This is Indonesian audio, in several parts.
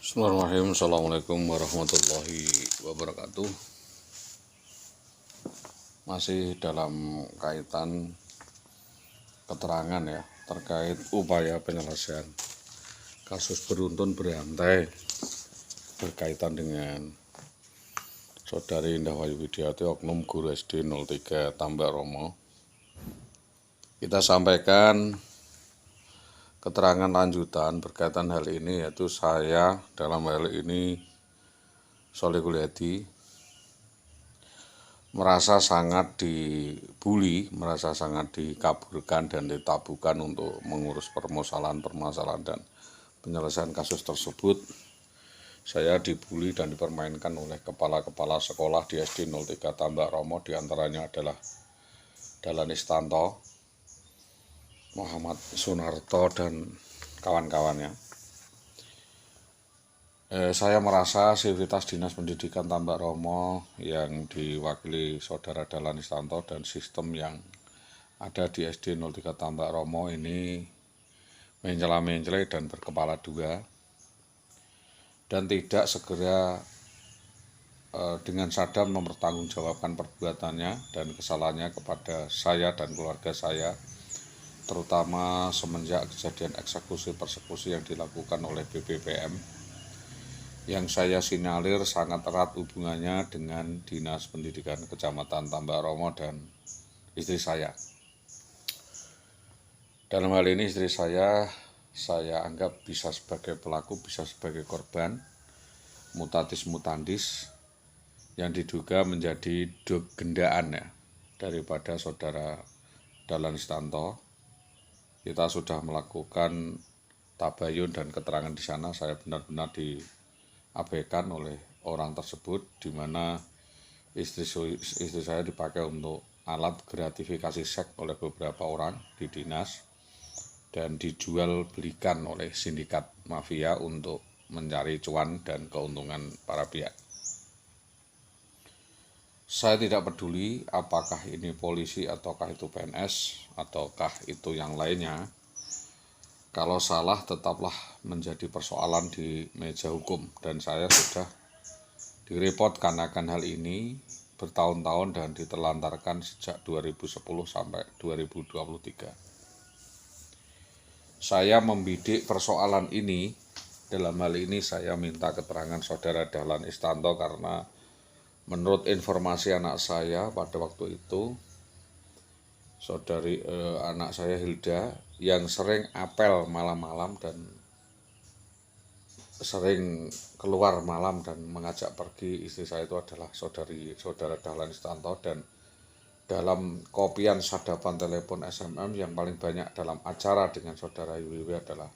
Bismillahirrahmanirrahim. Assalamualaikum warahmatullahi wabarakatuh. Masih dalam kaitan keterangan ya terkait upaya penyelesaian kasus beruntun berantai berkaitan dengan Saudari Indah Wayu Widiati oknum guru SD 03 Tambak Romo. Kita sampaikan keterangan lanjutan berkaitan hal ini, yaitu saya dalam hal ini Sholihul Hadi merasa sangat dibuli, merasa sangat dikaburkan dan ditabukan untuk mengurus permasalahan dan penyelesaian kasus tersebut. Saya dibuli dan dipermainkan oleh kepala-kepala sekolah di SD 03 Tambak Romo, diantaranya adalah Dahlan Istanto, Muhammad Sunarto, dan kawan-kawannya. Saya merasa sivitas Dinas Pendidikan Tambak Romo yang diwakili Saudara Dahlan Istanto dan sistem yang ada di SD 03 Tambak Romo ini mencela-mencela dan berkepala dua, dan tidak segera dengan sadar mempertanggungjawabkan perbuatannya dan kesalahannya kepada saya dan keluarga saya, terutama semenjak kejadian eksekusi persekusi yang dilakukan oleh BPPM, yang saya sinyalir sangat erat hubungannya dengan Dinas Pendidikan Kecamatan Tambak Romo dan istri saya. Dalam hal ini istri saya anggap bisa sebagai pelaku, bisa sebagai korban, mutatis mutandis, yang diduga menjadi gendaan ya daripada Saudara Dahlan Istanto. Kita sudah melakukan tabayun dan keterangan di sana. Saya benar-benar diabaikan oleh orang tersebut, di mana istri saya dipakai untuk alat gratifikasi seks oleh beberapa orang di dinas dan dijual belikan oleh sindikat mafia untuk mencari cuan dan keuntungan para pihak. Saya tidak peduli apakah ini polisi ataukah itu PNS ataukah itu yang lainnya. Kalau salah tetaplah menjadi persoalan di meja hukum, dan saya sudah direpot karena hal ini bertahun-tahun dan ditelantarkan sejak 2010 sampai 2023. Saya membidik persoalan ini. Dalam hal ini saya minta keterangan Saudara Dahlan Istanto karena menurut informasi anak saya pada waktu itu, anak saya Hilda yang sering apel malam-malam dan sering keluar malam dan mengajak pergi istri saya itu adalah Saudara Dahlan Istanto, dan dalam kopian sadapan telepon SMM yang paling banyak dalam acara dengan Saudara Wiwi adalah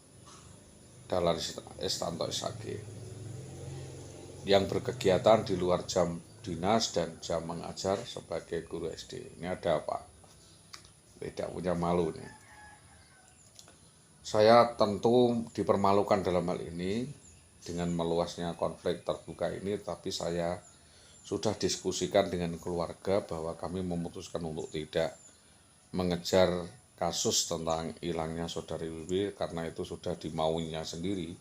Dahlan Istanto SHG yang berkegiatan di luar jam dinas dan jam mengajar sebagai guru SD. Ini ada apa? Tidak punya malu nih. Saya tentu dipermalukan dalam hal ini dengan meluasnya konflik terbuka ini, tapi saya sudah diskusikan dengan keluarga bahwa kami memutuskan untuk tidak mengejar kasus tentang hilangnya Saudari Wiwi karena itu sudah dimaunya sendiri,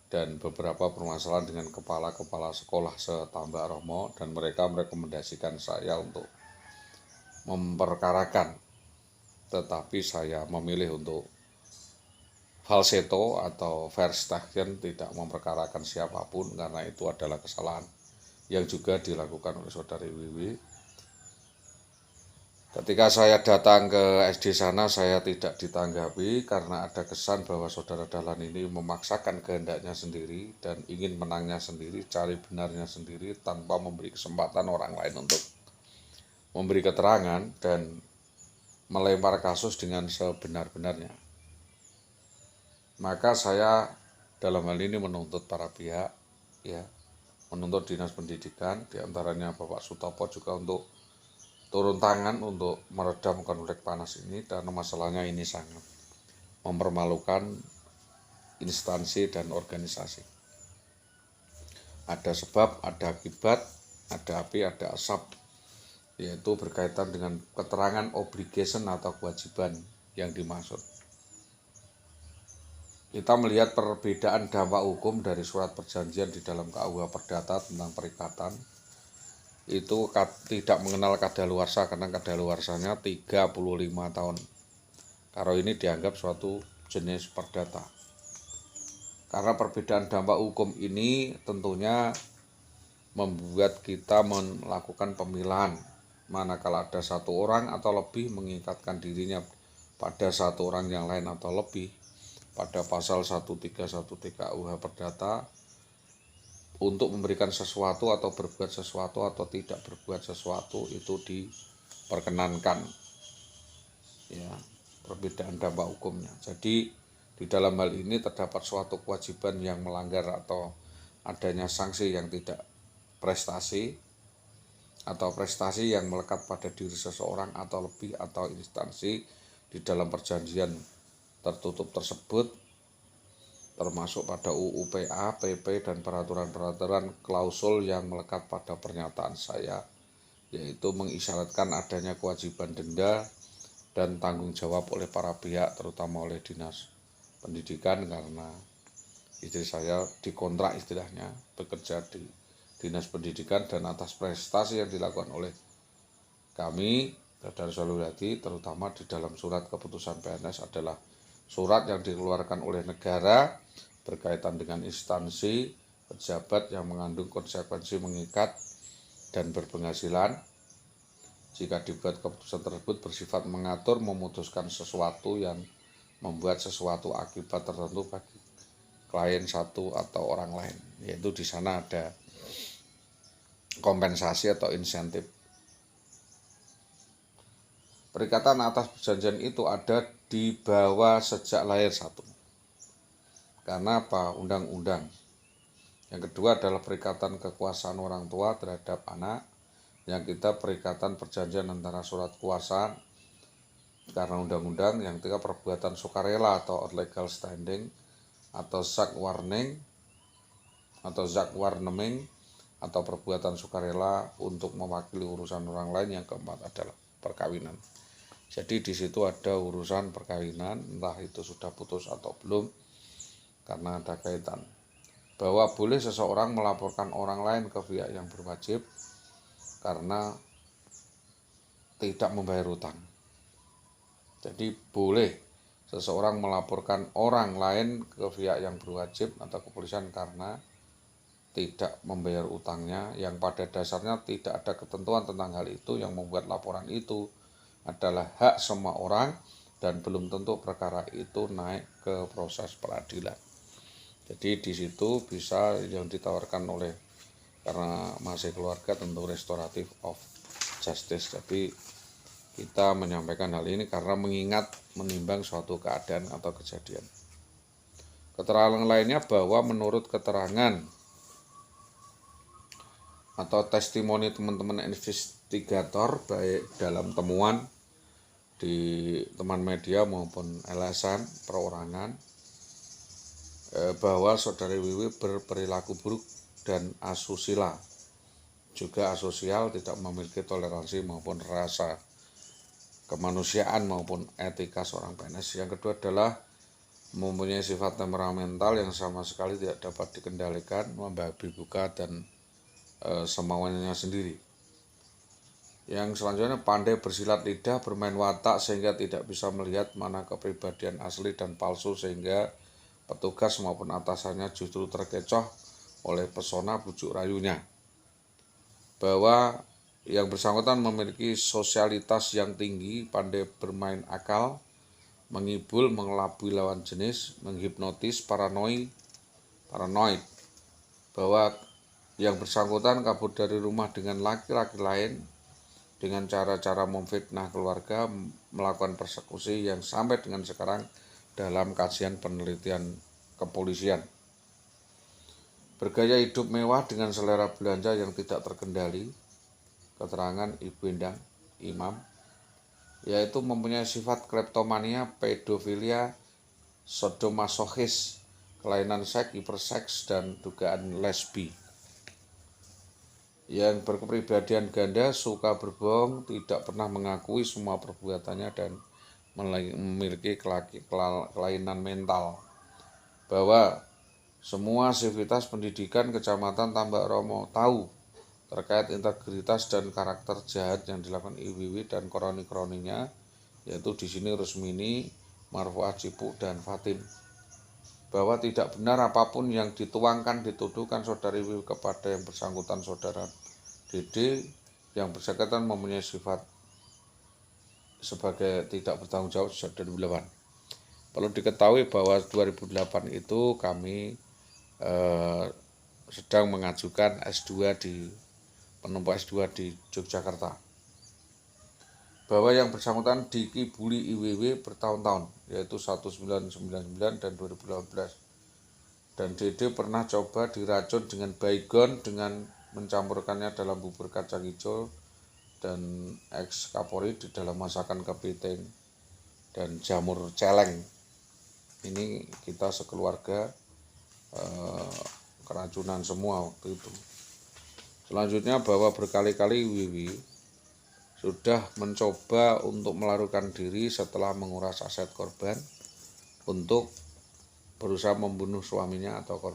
dan beberapa permasalahan dengan kepala-kepala sekolah se-Tambak Romo, dan mereka merekomendasikan saya untuk memperkarakan, tetapi saya memilih untuk falsetto atau verstappen, tidak memperkarakan siapapun karena itu adalah kesalahan yang juga dilakukan oleh Saudari Wiwi. Ketika saya datang ke SD sana, saya tidak ditanggapi karena ada kesan bahwa Saudara Dahlan ini memaksakan kehendaknya sendiri dan ingin menangnya sendiri, cari benarnya sendiri tanpa memberi kesempatan orang lain untuk memberi keterangan dan melempar kasus dengan sebenar-benarnya. Maka saya dalam hal ini menuntut para pihak, ya, menuntut Dinas Pendidikan, diantaranya Bapak Sutopo juga untuk turun tangan untuk meredam konflik panas ini, karena masalahnya ini sangat mempermalukan instansi dan organisasi. Ada sebab, ada akibat, ada api, ada asap, yaitu berkaitan dengan keterangan obligation atau kewajiban yang dimaksud. kita melihat perbedaan dampak hukum dari surat perjanjian di dalam KUH Perdata tentang perikatan itu tidak mengenal kadaluarsa, karena kadaluarsanya 35 tahun. Kalau ini dianggap suatu jenis perdata. Karena perbedaan dampak hukum ini tentunya membuat kita melakukan pemilahan, manakala ada satu orang atau lebih mengikatkan dirinya pada satu orang yang lain atau lebih pada pasal 131 KUH Perdata untuk memberikan sesuatu atau berbuat sesuatu atau tidak berbuat sesuatu itu diperkenankan. Ya, perbedaan dampak hukumnya. Jadi di dalam hal ini terdapat suatu kewajiban yang melanggar atau adanya sanksi yang tidak prestasi atau prestasi yang melekat pada diri seseorang atau lebih atau instansi di dalam perjanjian tertutup tersebut, termasuk pada UU PA, PP, dan peraturan-peraturan klausul yang melekat pada pernyataan saya, yaitu mengisyaratkan adanya kewajiban denda dan tanggung jawab oleh para pihak, terutama oleh Dinas Pendidikan, karena istri saya dikontrak istilahnya bekerja di Dinas Pendidikan, dan atas prestasi yang dilakukan oleh kami, Darussalam Wilayati, terutama di dalam surat keputusan PNS adalah surat yang dikeluarkan oleh negara berkaitan dengan instansi pejabat yang mengandung konsekuensi mengikat dan berpenghasilan. Jika dibuat keputusan tersebut bersifat mengatur, memutuskan sesuatu yang membuat sesuatu akibat tertentu bagi klien satu atau orang lain, yaitu di sana ada kompensasi atau insentif. Perikatan atas perjanjian itu ada di bawah sejak lahir satu. Karena apa? Undang-undang. Yang kedua adalah perikatan kekuasaan orang tua terhadap anak. Yang kita perikatan perjanjian antara surat kuasa karena undang-undang. Yang ketiga perbuatan sukarela atau legal standing atau zakwarning atau zakwarneming atau perbuatan sukarela untuk mewakili urusan orang lain. Yang keempat adalah perkawinan. Jadi di situ ada urusan perkawinan, entah itu sudah putus atau belum, karena ada kaitan. Bahwa boleh seseorang melaporkan orang lain ke pihak yang berwajib karena tidak membayar utang. Jadi boleh seseorang melaporkan orang lain ke pihak yang berwajib atau kepolisian karena tidak membayar utangnya, yang pada dasarnya tidak ada ketentuan tentang hal itu. Yang membuat laporan itu adalah hak semua orang dan belum tentu perkara itu naik ke proses peradilan. Jadi di situ bisa yang ditawarkan oleh, karena masih keluarga, tentu restoratif of justice. Jadi kita menyampaikan hal ini karena mengingat menimbang suatu keadaan atau kejadian. Keterangan lainnya bahwa menurut keterangan atau testimoni teman-teman investigator, baik dalam temuan di teman media maupun LSM perorangan, bahwa saudari Wiwi berperilaku buruk dan asusila, juga asosial, tidak memiliki toleransi maupun rasa kemanusiaan maupun etika seorang PNS. Yang kedua adalah mempunyai sifat temperamental yang sama sekali tidak dapat dikendalikan, membabi buka dan semauannya sendiri. Yang selanjutnya pandai bersilat lidah, bermain watak sehingga tidak bisa melihat mana kepribadian asli dan palsu, sehingga petugas maupun atasannya justru terkecoh oleh pesona bujuk rayunya. Bahwa yang bersangkutan memiliki sosialitas yang tinggi, pandai bermain akal, menghibur, mengelabui lawan jenis, menghipnotis, paranoid. Bahwa yang bersangkutan kabur dari rumah dengan laki-laki lain dengan cara-cara memfitnah keluarga, melakukan persekusi yang sampai dengan sekarang dalam kajian penelitian kepolisian. Bergaya hidup mewah dengan selera belanja yang tidak terkendali, keterangan Ibu Endang Imam, yaitu mempunyai sifat kleptomania, pedofilia, sadomasochis, kelainan seks, hiperseks, dan dugaan lesbi. Yang berkepribadian ganda, suka berbohong, tidak pernah mengakui semua perbuatannya, dan memiliki kelainan mental. bahwa semua sivitas pendidikan Kecamatan Tambak Romo tahu terkait integritas dan karakter jahat yang dilakukan IWW dan kroni-kroninya, yaitu di sini Rusmini, Marfuah Cipuk, dan Fatim. Bahwa tidak benar apapun yang dituangkan, dituduhkan saudari Wiwi kepada yang bersangkutan saudara Dede yang bersangkutan mempunyai sifat sebagai tidak bertanggung jawab sejak 2008. Perlu diketahui bahwa 2008 itu kami sedang mengajukan S2 penumpang S2 di Yogyakarta. Bahwa yang bersangkutan dikibuli IWW bertahun-tahun, yaitu 1999 dan 2018. Dan Dede pernah coba diracun dengan baygon dengan mencampurkannya dalam bubur kacang hijau dan ex Kapolri di dalam masakan kepiting dan jamur celeng. Ini kita sekeluarga keracunan semua waktu itu. Selanjutnya bahwa berkali-kali Wiwi sudah mencoba untuk melarikan diri setelah menguras aset korban untuk berusaha membunuh suaminya atau korban.